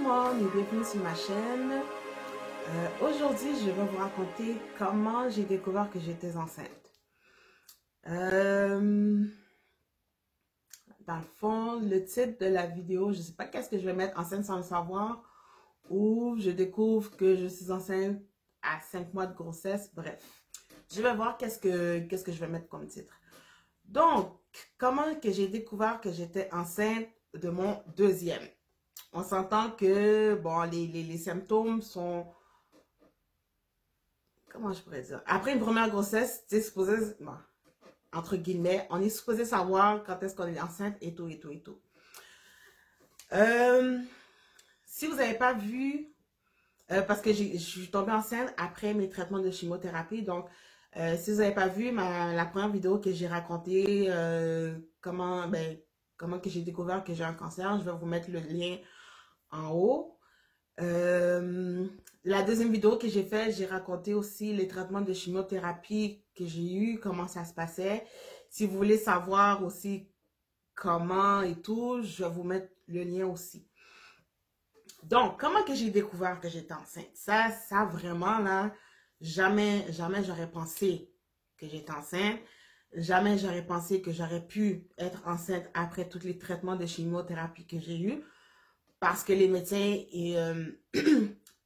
monde et bienvenue sur ma chaîne. Aujourd'hui, je vais vous raconter comment j'ai découvert que j'étais enceinte. Dans le fond, le titre de la vidéo, je ne sais pas qu'est-ce que je vais mettre, enceinte sans le savoir, ou je découvre que je suis enceinte à 5 mois de grossesse. Bref, je vais voir qu'est-ce que je vais mettre comme titre. Donc, comment que j'ai découvert que j'étais enceinte de mon deuxième? On s'entend que, bon, les symptômes sont, comment je pourrais dire? Après une première grossesse, tu es supposé, bon, entre guillemets, on est supposé savoir quand est-ce qu'on est enceinte et tout, et tout, et tout. Si vous n'avez pas vu, parce que je suis tombée enceinte après mes traitements de chimiothérapie, donc, si vous n'avez pas vu la première vidéo que j'ai raconté, comment que j'ai découvert que j'ai un cancer, je vais vous mettre le lien en haut. La deuxième vidéo que j'ai faite, j'ai raconté aussi les traitements de chimiothérapie que j'ai eu, comment ça se passait. Si vous voulez savoir aussi comment et tout, je vais vous mettre le lien aussi. Donc, comment que j'ai découvert que j'étais enceinte? Ça vraiment là, jamais j'aurais pensé que j'étais enceinte. Jamais j'aurais pensé que j'aurais pu être enceinte après tous les traitements de chimiothérapie que j'ai eu. Parce que les médecins,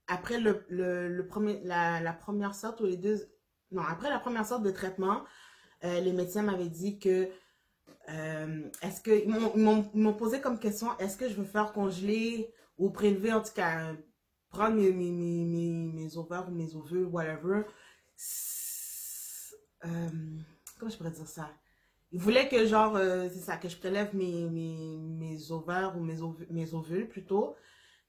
après la première sorte ou les deux, non, après la première sorte de traitement, les médecins m'avaient dit que, est-ce que, ils m'ont posé comme question, est-ce que je veux faire congeler ou prélever, en tout cas, prendre mes ovaires ou mes ovules, whatever. Comment je pourrais dire ça? Il voulait que, genre, c'est ça, que je prélève mes ovaires ou mes ovules plutôt,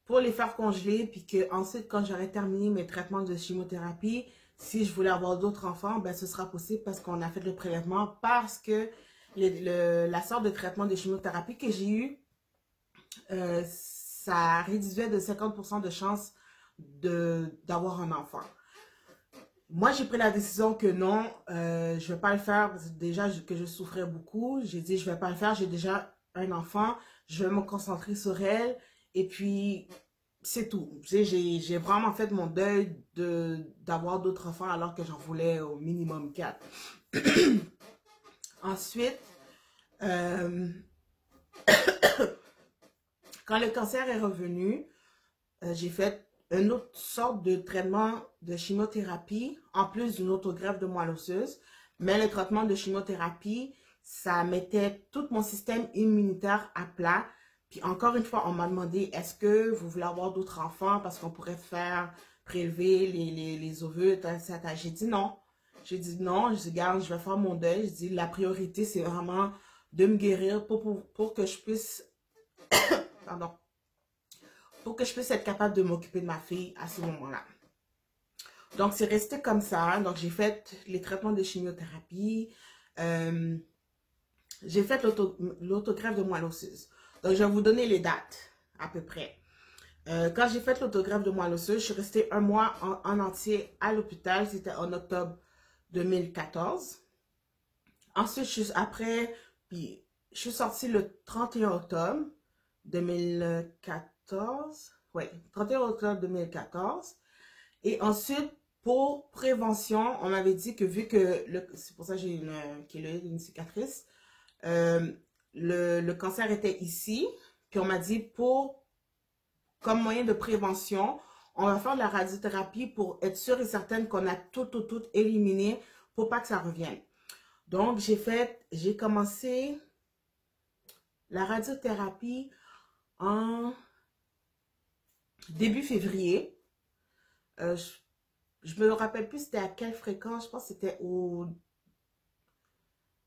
pour les faire congeler, puis que ensuite, quand j'aurai terminé mes traitements de chimiothérapie, si je voulais avoir d'autres enfants, ben ce sera possible parce qu'on a fait le prélèvement, parce que la sorte de traitement de chimiothérapie que j'ai eu, ça réduisait de 50% de chances d'avoir un enfant. Moi, j'ai pris la décision que non, je ne vais pas le faire. Déjà que je souffrais beaucoup. J'ai dit, je ne vais pas le faire. J'ai déjà un enfant. Je vais me concentrer sur elle. Et puis, c'est tout. J'ai vraiment fait mon deuil d'avoir d'autres enfants alors que j'en voulais au minimum 4. Ensuite, quand le cancer est revenu, j'ai fait une autre sorte de traitement de chimiothérapie, en plus d'une autogreffe de moelle osseuse. Mais le traitement de chimiothérapie, ça mettait tout mon système immunitaire à plat. Puis encore une fois, on m'a demandé, est-ce que vous voulez avoir d'autres enfants parce qu'on pourrait faire prélever les ovules, etc. J'ai dit non. J'ai dit non, je dis, regarde, je vais faire mon deuil. Je dis, la priorité, c'est vraiment de me guérir pour que je puisse, pardon, pour que je puisse être capable de m'occuper de ma fille à ce moment-là. Donc, c'est resté comme ça. Donc, j'ai fait les traitements de chimiothérapie. J'ai fait l'autogreffe de moelle osseuse. Donc, je vais vous donner les dates, à peu près. Quand j'ai fait l'autogreffe de moelle osseuse, je suis restée un mois en entier à l'hôpital. C'était en octobre 2014. Ensuite, puis je suis sortie le 31 octobre 2014. Oui, 31 octobre 2014. Et ensuite, pour prévention, on m'avait dit que vu que, c'est pour ça que j'ai une cicatrice, le cancer était ici, puis on m'a dit comme moyen de prévention, on va faire de la radiothérapie pour être sûr et certaine qu'on a tout éliminé pour pas que ça revienne. Donc, j'ai commencé la radiothérapie en début février. Je me rappelle plus c'était à quelle fréquence. Je pense que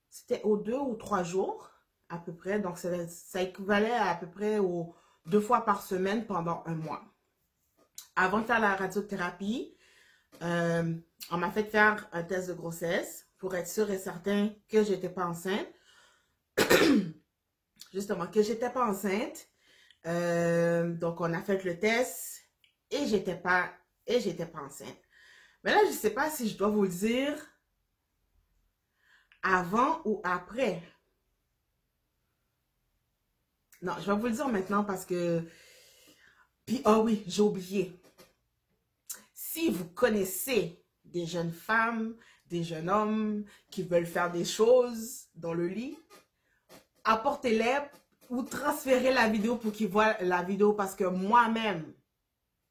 c'était aux 2 ou 3 jours à peu près. Donc, ça équivalait à peu près aux 2 fois par semaine pendant un mois. Avant de faire la radiothérapie, on m'a fait faire un test de grossesse pour être sûr et certain que j'étais pas enceinte. Justement, que j'étais pas enceinte. Donc, on a fait le test et j'étais pas enceinte. Mais là, je sais pas si je dois vous le dire avant ou après. Non, je vais vous le dire maintenant parce que Puis, ah oui, j'ai oublié. Si vous connaissez des jeunes femmes, des jeunes hommes qui veulent faire des choses dans le lit, apportez-les ou transférez la vidéo pour qu'ils voient la vidéo parce que moi-même,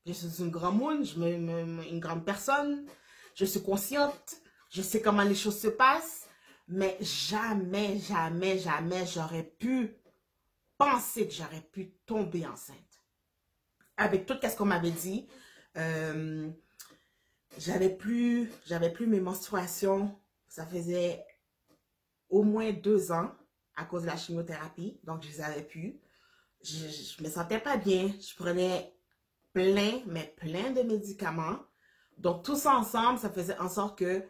je suis une grande monde, une grande personne, je suis consciente, je sais comment les choses se passent, mais jamais, jamais, jamais j'aurais pu penser que j'aurais pu tomber enceinte. Avec tout ce qu'on m'avait dit, j'avais plus mes menstruations, ça faisait au moins 2 ans à cause de la chimiothérapie, donc je les avais plus. Je me sentais pas bien, je prenais plein de médicaments. Donc tout ça ensemble, ça faisait en sorte que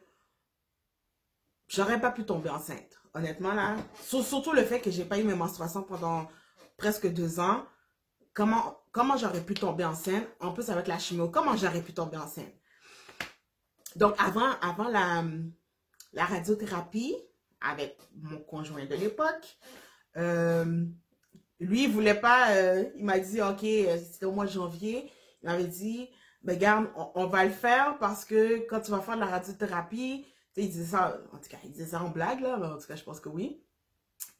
j'aurais pas pu tomber enceinte. Honnêtement là, surtout le fait que j'ai pas eu mes menstruations pendant presque 2 ans. Comment j'aurais pu tomber enceinte? En plus avec la chimio, comment j'aurais pu tomber enceinte? Donc avant la radiothérapie, avec mon conjoint de l'époque, lui, il voulait pas, il m'a dit, ok, c'était au mois de janvier, il m'avait dit, mais regarde, on va le faire parce que quand tu vas faire de la radiothérapie, tu sais, il disait ça, en tout cas, il disait ça en blague, là, mais en tout cas, je pense que oui.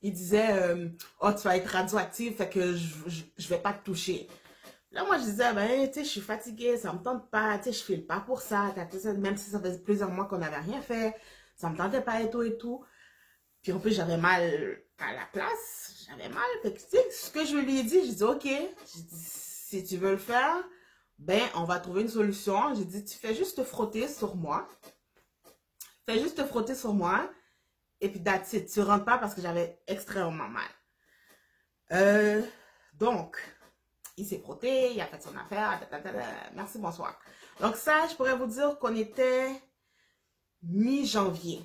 Il disait, oh, tu vas être radioactive, fait que je vais pas te toucher. Là, moi, je disais, ben, tu sais, je suis fatiguée, ça me tente pas, tu sais, je file pas pour ça, même si ça faisait plusieurs mois qu'on n'avait rien fait, ça me tentait pas et tout et tout. Puis en plus, j'avais mal à la place, j'avais mal. Fait que, tu sais, ce que je lui ai dit, j'ai dit, ok, j'ai dit, si tu veux le faire, ben, on va trouver une solution. J'ai dit, tu fais juste te frotter sur moi. Fais juste te frotter sur moi. Et puis, that's it. Tu rentres pas parce que j'avais extrêmement mal. Donc, il s'est frotté, il a fait son affaire. Merci, bonsoir. Donc ça, je pourrais vous dire qu'on était mi-janvier.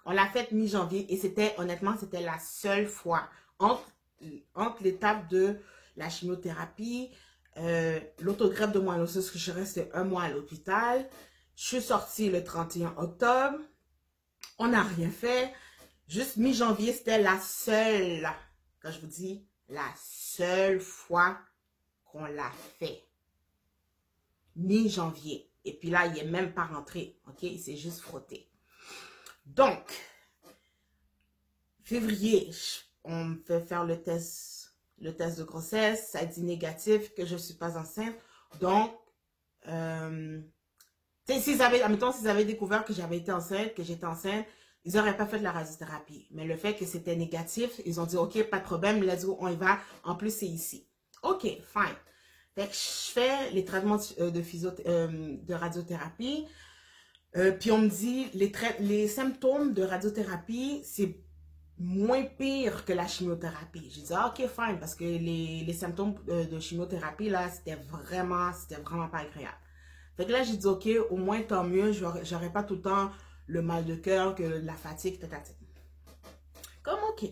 On l'a fait mi-janvier et c'était, honnêtement, c'était la seule fois entre l'étape de la chimiothérapie, l'autogreffe de moelle osseuse, que je restais 1 mois à l'hôpital. Je suis sortie le 31 octobre. On n'a rien fait. Juste mi-janvier, c'était la seule, quand je vous dis, la seule fois qu'on l'a fait. Mi-janvier. Et puis là, il n'est même pas rentré. OK? Il s'est juste frotté. Donc, février, on me fait faire le test de grossesse. Ça dit négatif, que je ne suis pas enceinte. Donc, s'ils avaient découvert que j'avais été enceinte, que j'étais enceinte, ils n'auraient pas fait de la radiothérapie. Mais le fait que c'était négatif, ils ont dit, OK, pas de problème, let's go, on y va. En plus, c'est ici. OK, fine. Fait que je fais les traitements de radiothérapie. Puis on me dit, les symptômes de radiothérapie, c'est moins pire que la chimiothérapie. J'ai dit, ah, ok, fine, parce que les symptômes de chimiothérapie, là, c'était vraiment pas agréable. Fait que là, j'ai dit, ok, au moins, tant mieux, j'aurais pas tout le temps le mal de cœur, que la fatigue, Comme, ok.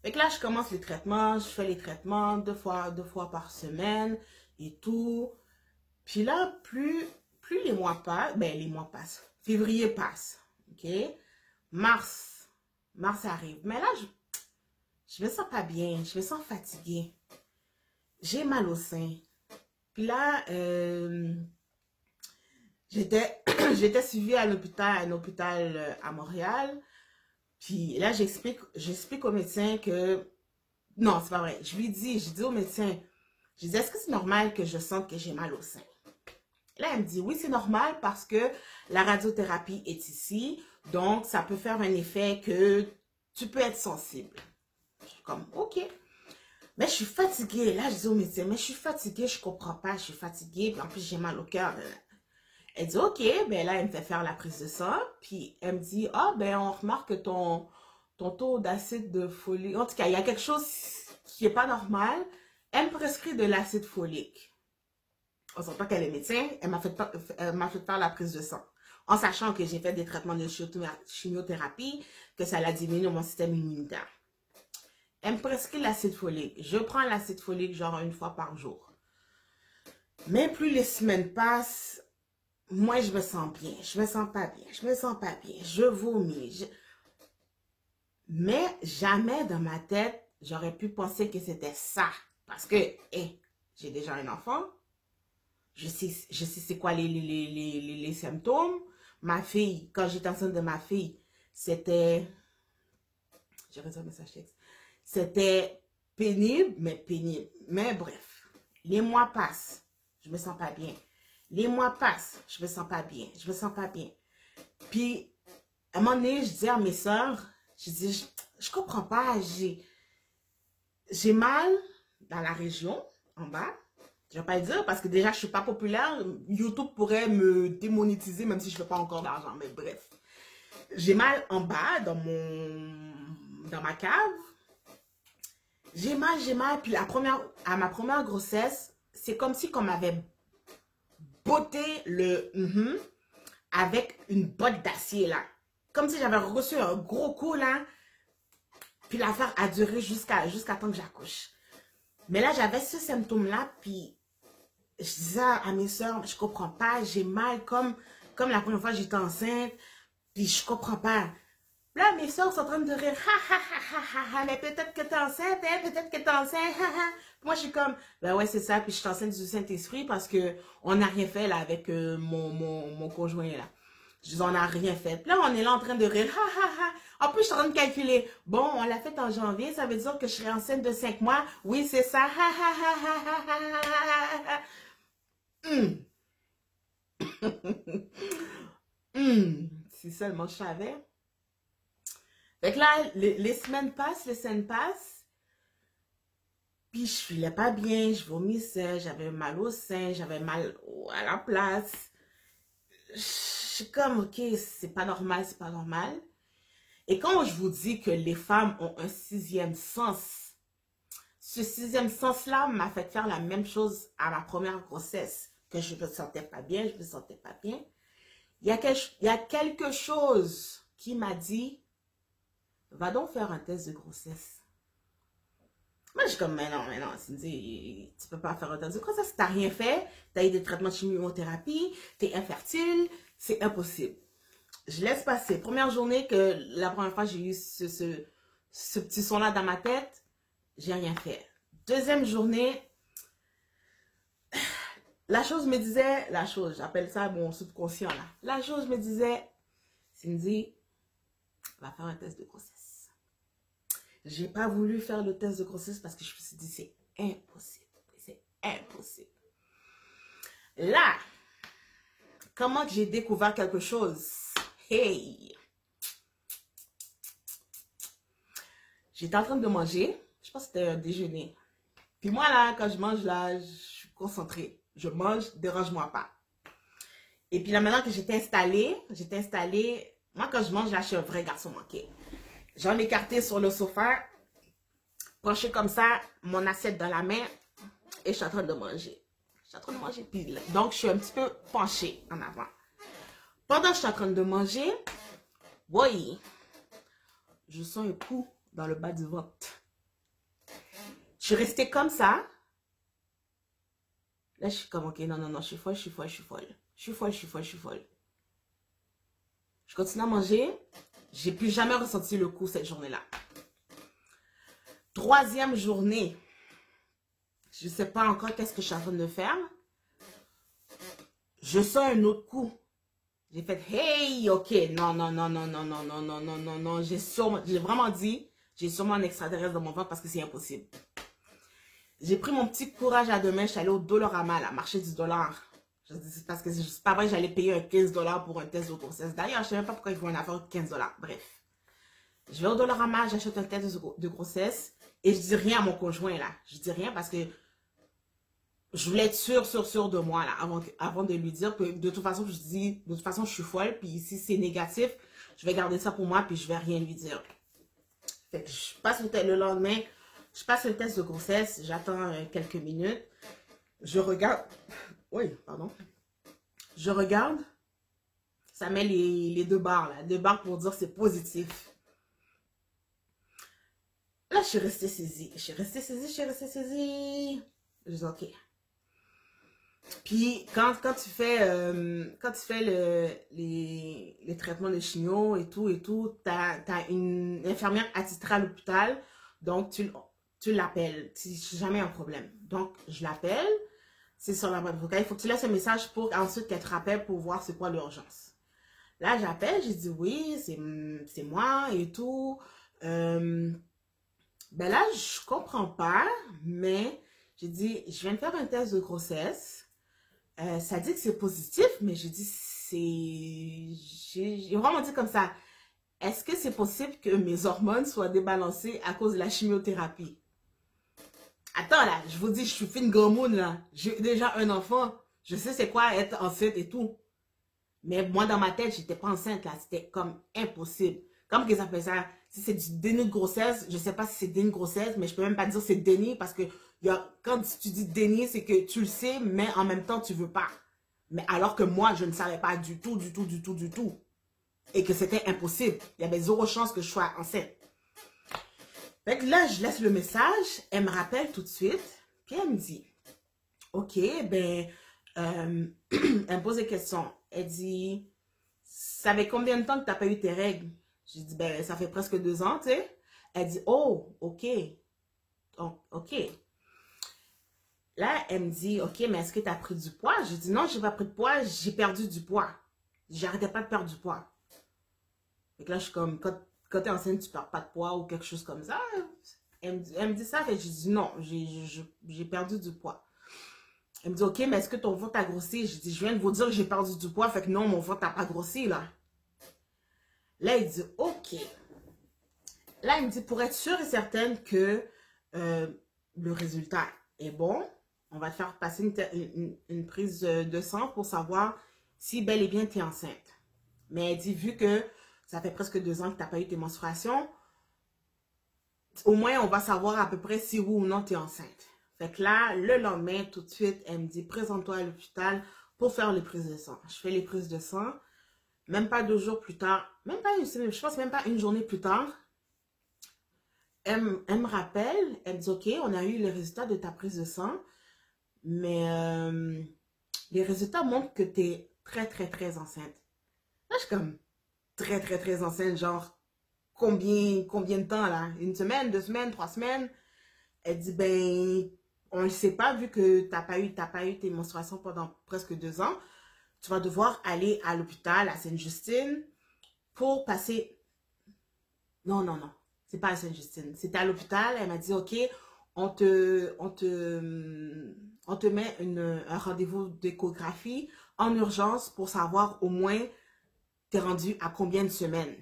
Fait que là, je commence les traitements, je fais les traitements deux fois par semaine et tout. Puis là, plus les mois passent, ben les mois passent. Février passe, ok? Mars arrive. Mais là, je me sens pas bien, je me sens fatiguée. J'ai mal au sein. Puis là, j'étais suivie à un hôpital à Montréal. Puis là, j'explique au médecin que... Non, c'est pas vrai. J'ai dit au médecin, je dis, est-ce que c'est normal que je sente que j'ai mal au sein? Là, elle me dit, oui, c'est normal parce que la radiothérapie est ici. Donc, ça peut faire un effet que tu peux être sensible. Je suis comme, ok. Mais je suis fatiguée. Là, je dis au médecin, mais je suis fatiguée, je comprends pas, je suis fatiguée. Puis en plus, j'ai mal au cœur. Elle dit, ok. Ben là, elle me fait faire la prise de sang. Puis elle me dit, ah, ben on remarque que ton taux d'acide de folique. En tout cas, il y a quelque chose qui est pas normal. Elle me prescrit de l'acide folique. On s'entend qu'elle est médecin, elle m'a fait faire la prise de sang. En sachant que j'ai fait des traitements de chimiothérapie, que ça a diminué mon système immunitaire. Elle me prescrit l'acide folique. Je prends l'acide folique genre 1 fois par jour. Mais plus les semaines passent, moi je me sens bien. Je me sens pas bien. Je me sens pas bien. Je vomis. Mais jamais dans ma tête, j'aurais pu penser que c'était ça. Parce que, j'ai déjà un enfant. je sais c'est quoi les symptômes. Ma fille, quand j'étais enceinte de ma fille, c'était, j'ai reçu un message texte, c'était pénible, mais pénible. Mais bref, les mois passent, je me sens pas bien. Les mois passent, je me sens pas bien, je me sens pas bien. Puis, à un moment donné, je dis à mes soeurs, je dis, je comprends pas, j'ai mal dans la région, en bas. Je vais pas le dire parce que déjà, je suis pas populaire. YouTube pourrait me démonétiser même si je fais pas encore d'argent, mais bref. J'ai mal en bas, dans ma cave. J'ai mal. Puis à ma première grossesse, c'est comme si on m'avait botté avec une botte d'acier, là. Comme si j'avais reçu un gros coup, là. Puis l'affaire a duré jusqu'à temps que j'accouche. Mais là, j'avais ce symptôme-là, puis je disais à mes soeurs, je comprends pas, j'ai mal comme la première fois que j'étais enceinte, puis je comprends pas. Là, mes soeurs sont en train de rire, ha ha ha ha ha, mais peut-être que t'es enceinte, hein, peut-être que t'es enceinte, ha ha. Moi, je suis comme, ben ouais, c'est ça, puis je suis enceinte du Saint-Esprit parce que on n'a rien fait là avec mon conjoint là. Je dis, on n'a rien fait. Là, on est là en train de rire, ha ha ha. En plus, je suis en train de calculer. Bon, on l'a fait en janvier, ça veut dire que je serai enceinte de 5 mois. Oui, c'est ça, ha ha ha ha ha ha ha. Si seulement je savais. Fait que là, les semaines passent, puis je filais pas bien, je vomissais, j'avais mal au sein, j'avais mal à la place. Je suis comme, ok, c'est pas normal, c'est pas normal. Et quand je vous dis que les femmes ont un sixième sens, ce sixième sens-là m'a fait faire la même chose à ma première grossesse, que je me sentais pas bien, je me sentais pas bien. Il y a quelque chose qui m'a dit, va donc faire un test de grossesse. Moi, je suis comme, mais non, Cindy, tu peux pas faire un test de grossesse. Tu n'as rien fait, tu as eu des traitements de chimiothérapie, tu es infertile, c'est impossible. Je laisse passer. Première journée que la première fois j'ai eu ce petit son-là dans ma tête, j'ai rien fait. Deuxième journée, j'appelle ça mon subconscient là. La chose me disait, Cindy, va faire un test de grossesse. J'ai pas voulu faire le test de grossesse parce que je me suis dit, c'est impossible. C'est impossible. Là, comment que j'ai découvert quelque chose? Hey! J'étais en train de manger. Je pense que c'était un déjeuner. Puis moi, là, quand je mange, là, je suis concentrée. Je mange, dérange-moi pas. Et puis là, maintenant que j'étais installée, moi, quand je mange, là, je suis un vrai garçon manqué. J'en ai écarté sur le sofa, penché comme ça, mon assiette dans la main, et je suis en train de manger. Puis, donc, je suis un petit peu penchée en avant. Pendant que je suis en train de manger, oui, je sens un coup dans le bas du ventre. Je suis restée comme ça. Là, je suis comme, ok, non, je suis folle. Je continue à manger. J'ai plus jamais ressenti le coup cette journée-là. Troisième journée. Je ne sais pas encore qu'est-ce que je suis en train de faire. Je sens un autre coup. J'ai fait, hey, ok, non. J'ai vraiment dit, j'ai sûrement un extraterrestre dans mon ventre parce que c'est impossible. J'ai pris mon petit courage à deux mains, je suis allée au Dollarama, là, marché du dollar. Parce que c'est pas vrai que j'allais payer un 15 $ pour un test de grossesse. D'ailleurs, je ne sais même pas pourquoi ils font une affaire de 15 $. Bref. Je vais au Dollarama, j'achète un test de grossesse et je dis rien à mon conjoint, là. Je dis rien parce que je voulais être sûre de moi, là, avant de lui dire que de toute façon, je suis folle, puis si c'est négatif, je vais garder ça pour moi, puis je vais rien lui dire. Fait que je passe le lendemain, je passe le test de grossesse, j'attends quelques minutes, je regarde, oui, pardon, je regarde, ça met les deux barres, là, deux barres pour dire c'est positif. Là, je suis restée saisie. Je dis, ok. Puis, quand tu fais, les traitements de chimio et tout, t'as une infirmière attitrée à l'hôpital. Donc, tu l'appelles. C'est jamais un problème. Donc, je l'appelle. C'est sur la boîte vocale. Il faut que tu laisses un message pour ensuite qu'elle te rappelle pour voir c'est quoi l'urgence. Là, j'appelle, j'ai dit oui, c'est moi et tout. Ben là, je comprends pas, mais j'ai dit, je viens de faire un test de grossesse. Ça dit que c'est positif, mais j'ai dit, j'ai vraiment dit comme ça. Est-ce que c'est possible que mes hormones soient débalancées à cause de la chimiothérapie? Attends là, je vous dis, je suis fine gomoune là. J'ai déjà un enfant. Je sais c'est quoi être enceinte et tout. Mais moi, dans ma tête, j'étais pas enceinte là. C'était comme impossible. Comme qu'ils appellent ça, si c'est du déni de grossesse, je sais pas si c'est déni de grossesse, mais je peux même pas dire c'est déni parce que quand tu dis déni, c'est que tu le sais, mais en même temps, tu veux pas. Mais alors que moi, je ne savais pas du tout, du tout, du tout, du tout. Et que c'était impossible. Il y avait zéro chance que je sois enceinte. Fait que là, je laisse le message. Elle me rappelle tout de suite. Puis elle me dit, OK, ben, elle me pose des questions. Elle dit, ça fait combien de temps que tu n'as pas eu tes règles? J'ai dit, ben, ça fait presque 2 ans, tu sais. Elle dit, oh, OK. Oh, OK. Là, elle me dit, OK, mais est-ce que tu as pris du poids? J'ai dit, non, je n'ai pas pris de poids, j'ai perdu du poids. J'arrêtais pas de perdre du poids. Fait que là, je suis comme, quand tu es enceinte, tu perds pas de poids ou quelque chose comme ça. Elle me dit ça, et j'ai dit, non, j'ai perdu du poids. Elle me dit, OK, mais est-ce que ton ventre a grossi? Je dis, je viens de vous dire que j'ai perdu du poids, fait que non, mon ventre n'a pas grossi, là. Là, il dit, OK. Là, il me dit, pour être sûre et certaine que le résultat est bon, on va te faire passer une prise de sang pour savoir si bel et bien tu es enceinte. Mais elle dit, vu que ça fait presque 2 ans que tu n'as pas eu tes menstruations, au moins, on va savoir à peu près si oui ou non tu es enceinte. Fait que là, le lendemain, tout de suite, elle me dit, présente-toi à l'hôpital pour faire les prises de sang. Je fais les prises de sang. Même pas 2 jours plus tard, même pas une semaine, je pense même pas une journée plus tard, elle me rappelle, elle me dit, OK, on a eu les résultats de ta prise de sang, mais les résultats montrent que tu es très, très, très enceinte. Là, je suis comme, très, très, très enceinte, genre, combien de temps, là? 1 semaine, 2 semaines, 3 semaines? Elle dit, ben, on ne sait pas, vu que tu n'as pas eu tes menstruations pendant presque 2 ans, tu vas devoir aller à l'hôpital, à Sainte-Justine, pour passer... Non, non, non. C'est pas à Sainte-Justine. C'était à l'hôpital. Elle m'a dit, OK, on te met un rendez-vous d'échographie en urgence pour savoir au moins t'es rendu à combien de semaines.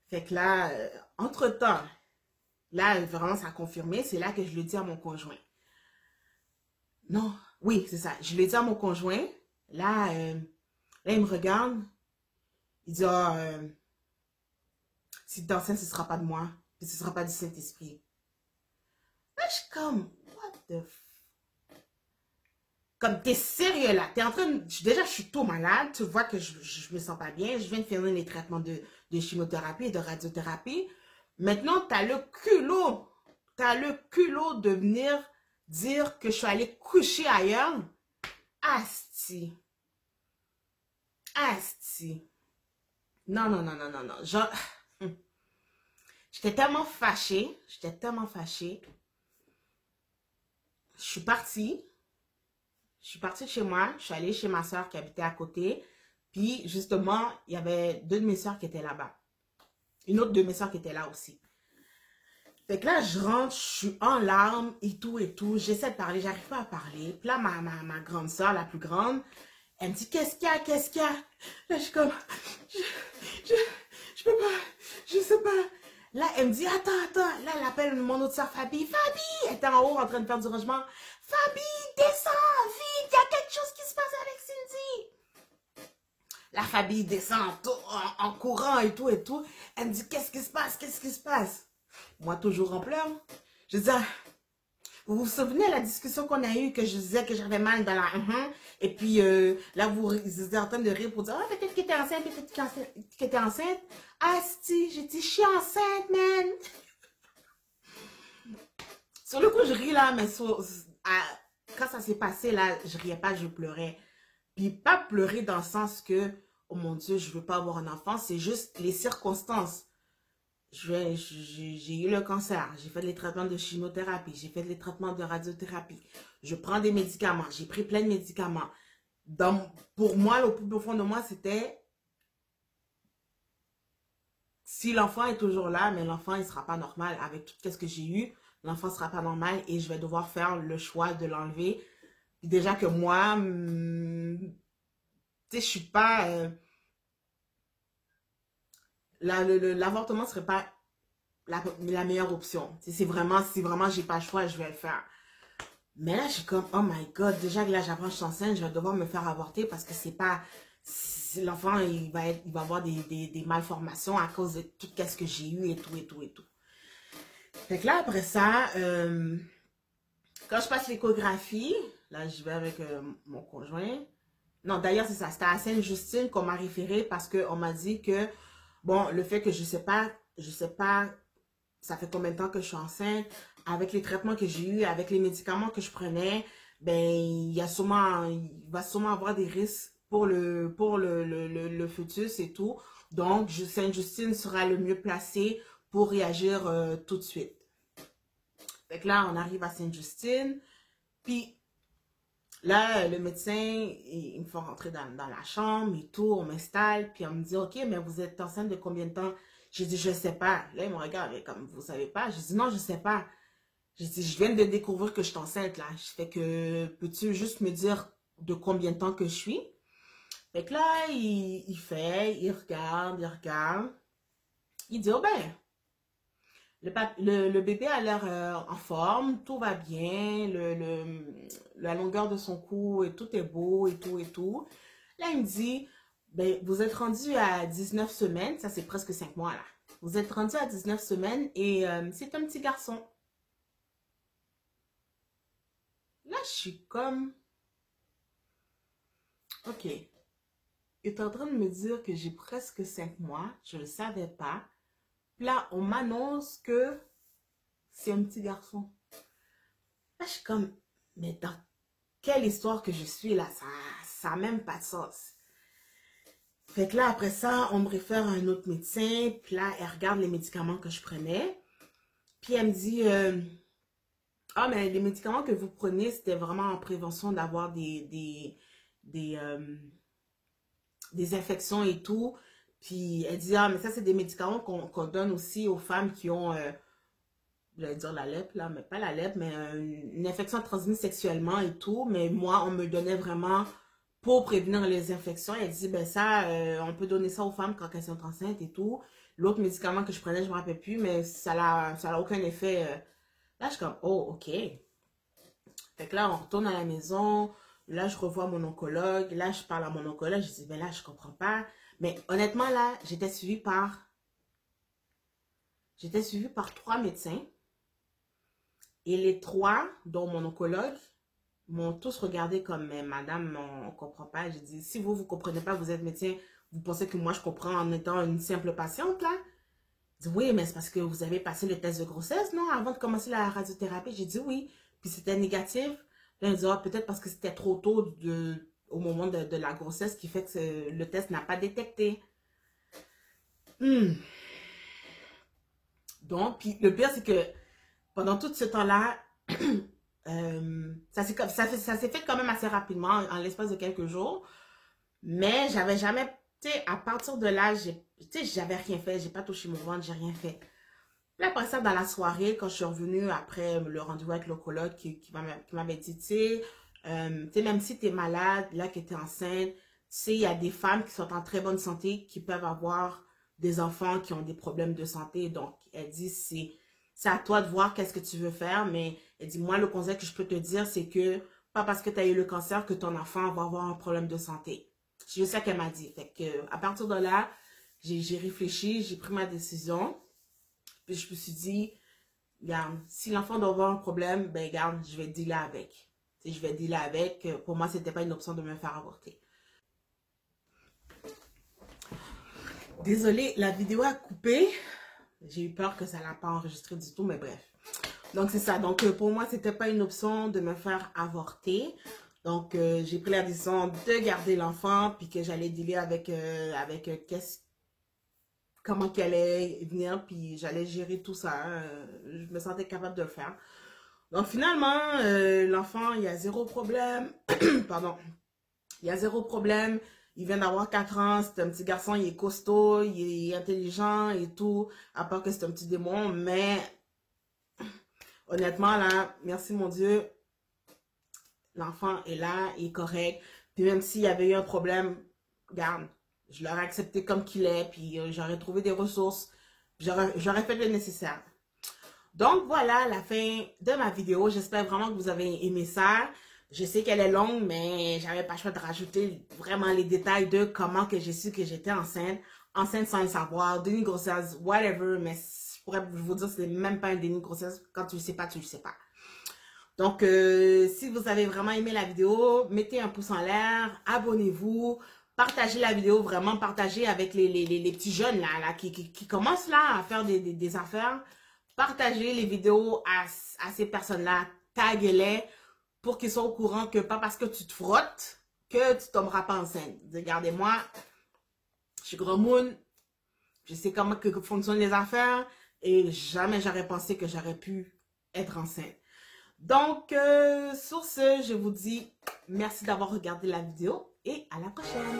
Fait que là, entre-temps, là, vraiment, ça a confirmé. C'est là que je le dis à mon conjoint. Non, oui, c'est ça. Je l'ai dit à mon conjoint. Là, il me regarde. Il dit, ah, si t'es enceinte, ce ne sera pas de moi. Puis ce ne sera pas du Saint-Esprit. Là, je suis comme, what the f... Comme, t'es sérieux là? T'es en train de... Déjà, je suis tout malade. Tu vois que je me sens pas bien. Je viens de finir les traitements de chimiothérapie et de radiothérapie. Maintenant, t'as le culot. T'as le culot de venir dire que je suis allée coucher ailleurs. Asti. Asti. Non, non, non, non, non, non. Genre... J'étais tellement fâchée. J'étais tellement fâchée. Je suis partie. Je suis partie de chez moi. Je suis allée chez ma soeur qui habitait à côté. Puis, justement, il y avait 2 de mes soeurs qui étaient là-bas. Une autre de mes soeurs qui était là aussi. Fait que là, je rentre, je suis en larmes et tout et tout. J'essaie de parler, j'arrive pas à parler. Puis là, ma grande soeur, la plus grande, elle me dit, qu'est-ce qu'il y a, qu'est-ce qu'il y a? Là, je suis comme, je peux pas, je sais pas. Là, elle me dit, attends. Là, elle appelle mon autre soeur, Fabi. Fabi! Elle était en haut en train de faire du rangement. Fabi, descends, vite, il y a quelque chose qui se passe avec Cindy. La Fabi descend en courant et tout et tout. Elle me dit, qu'est-ce qui se passe, qu'est-ce qui se passe? Moi, toujours en pleurs. Je dis, vous vous souvenez de la discussion qu'on a eue que je disais que j'avais mal dans la... et puis là, vous êtes en train de rire pour dire, ah, peut-être qu'elle était enceinte, peut-être qu'elle était enceinte. Ah, si, j'ai dit, je suis enceinte, man. Sur le coup, je ris là, mais quand ça s'est passé, là, je riais pas, je pleurais. Puis pas pleurer dans le sens que, oh mon Dieu, je veux pas avoir un enfant, c'est juste les circonstances. j'ai eu le cancer, j'ai fait les traitements de chimiothérapie, j'ai fait les traitements de radiothérapie, je prends des médicaments, j'ai pris plein de médicaments. Donc, pour moi, le plus profond de moi, c'était si l'enfant est toujours là, mais l'enfant, il ne sera pas normal. Avec tout ce que j'ai eu, l'enfant ne sera pas normal et je vais devoir faire le choix de l'enlever. Déjà que moi, tu sais, je suis pas... l'avortement serait pas la meilleure option. Si vraiment j'ai pas le choix, je vais le faire. Mais là, je suis comme, oh my God, déjà que là, j'apprends que je suis enceinte, je vais devoir me faire avorter parce que c'est pas... L'enfant, il va avoir des malformations à cause de tout ce que j'ai eu et tout, et tout, et tout. Fait que là, après ça, quand je passe l'échographie, là, je vais avec mon conjoint. Non, d'ailleurs, c'est ça. C'était à Sainte-Justine qu'on m'a référé parce qu'on m'a dit que, bon, le fait que je sais pas, ça fait combien de temps que je suis enceinte, avec les traitements que j'ai eus, avec les médicaments que je prenais, ben, il va sûrement avoir des risques pour le fœtus et tout. Donc, Sainte-Justine sera le mieux placé pour réagir tout de suite. Fait que là, on arrive à Sainte-Justine, puis là, le médecin, il me fait rentrer dans la chambre et tout, on m'installe, puis on me dit, OK, mais vous êtes enceinte de combien de temps? J'ai dit, je sais pas. Là, il me regarde, mais comme vous savez pas. J'ai dit, non, je sais pas. J'ai dit, je viens de découvrir que je suis enceinte, là. Je fais que, peux-tu juste me dire de combien de temps que je suis? Fait que là, il regarde, il regarde. Il dit, oh ben, le bébé a l'air en forme, tout va bien, la longueur de son cou, et tout est beau, et tout, et tout. Là, il me dit, ben, vous êtes rendu à 19 semaines, ça c'est presque 5 mois là. Vous êtes rendu à 19 semaines et c'est un petit garçon. Là, je suis comme, ok, il est en train de me dire que j'ai presque 5 mois, je ne le savais pas. Puis là, on m'annonce que c'est un petit garçon. Là, je suis comme, mais dans quelle histoire que je suis là, ça n'a même pas de sens. Fait que là, après ça, on me réfère à un autre médecin, puis là, elle regarde les médicaments que je prenais, puis elle me dit, ah, mais les médicaments que vous prenez, c'était vraiment en prévention d'avoir des, des infections et tout. Puis elle dit, ah, mais ça, c'est des médicaments qu'on donne aussi aux femmes qui ont, je vais dire la lèpre, là, mais pas la lèpre, mais une infection transmise sexuellement et tout. Mais moi, on me donnait vraiment pour prévenir les infections. Elle dit, ben ça, on peut donner ça aux femmes quand elles sont enceintes et tout. L'autre médicament que je prenais, je ne me rappelle plus, mais ça n'a aucun effet. Là, je suis comme, oh, ok. Fait que là, on retourne à la maison. Là, je revois mon oncologue. Là, je parle à mon oncologue. Je dis, ben là, je comprends pas. Mais honnêtement, là, j'étais suivie par 3 médecins. Et les 3, dont mon oncologue, m'ont tous regardé comme, mais madame, on ne comprend pas. J'ai dit, si vous ne comprenez pas, vous êtes médecin, vous pensez que moi, je comprends en étant une simple patiente, là? Il dit, oui, mais c'est parce que vous avez passé le test de grossesse, non? Avant de commencer la radiothérapie, j'ai dit oui. Puis c'était négatif. Là, il dit, ah, peut-être parce que c'était trop tôt au moment de la grossesse qui fait que le test n'a pas détecté. Hmm. Donc, puis le pire, c'est que pendant tout ce temps-là, ça s'est fait quand même assez rapidement, en l'espace de quelques jours. Mais j'avais jamais, tu sais, à partir de là, tu sais, j'avais rien fait. J'ai pas touché mon ventre, j'ai rien fait. Puis après ça, dans la soirée, quand je suis revenue après le rendez-vous avec l'oncologue qui m'avait dit, tu sais, même si tu es malade, là, que tu es enceinte, tu sais, il y a des femmes qui sont en très bonne santé qui peuvent avoir des enfants qui ont des problèmes de santé. Donc, elle dit, c'est à toi de voir qu'est-ce que tu veux faire. Mais elle dit, moi, le conseil que je peux te dire, c'est que pas parce que tu as eu le cancer que ton enfant va avoir un problème de santé. C'est ça qu'elle m'a dit. Fait que, à partir de là, j'ai réfléchi, j'ai pris ma décision. Puis je me suis dit, regarde, si l'enfant doit avoir un problème, ben regarde, je vais dealer avec. Tu sais, je vais dealer avec. Pour moi, c'était pas une option de me faire avorter. Désolée, la vidéo a coupé. J'ai eu peur que ça l'a pas enregistré du tout, mais bref. Donc c'est ça. Donc pour moi, c'était pas une option de me faire avorter. Donc j'ai pris la décision de garder l'enfant, puis que j'allais dealer avec comment qu'elle allait venir, puis j'allais gérer tout ça. Je me sentais capable de le faire. Donc finalement, l'enfant, il y a zéro problème. Pardon. Il y a zéro problème. Il vient d'avoir 4 ans. C'est un petit garçon, il est costaud, il est intelligent et tout. À part que c'est un petit démon. Mais honnêtement, là, merci mon Dieu, l'enfant est là, il est correct. Puis même s'il y avait eu un problème, regarde, je l'aurais accepté comme qu'il est. Puis j'aurais trouvé des ressources. J'aurais fait le nécessaire. Donc voilà la fin de ma vidéo. J'espère vraiment que vous avez aimé ça. Je sais qu'elle est longue, mais j'avais pas le choix de rajouter vraiment les détails de comment que j'ai su que j'étais enceinte. Enceinte sans le savoir, déni de grossesse, whatever. Mais je pourrais vous dire que c'est même pas un déni de grossesse. Quand tu le sais pas, tu le sais pas. Donc, si vous avez vraiment aimé la vidéo, mettez un pouce en l'air, abonnez-vous, partagez la vidéo, vraiment partagez avec les petits jeunes là qui commencent là à faire des affaires. Partagez les vidéos à ces personnes-là, taguez-les pour qu'ils soient au courant que pas parce que tu te frottes que tu tomberas pas enceinte. Regardez-moi, je suis Gros Moon, je sais comment que fonctionnent les affaires et jamais j'aurais pensé que j'aurais pu être enceinte. Donc, sur ce, je vous dis merci d'avoir regardé la vidéo et à la prochaine.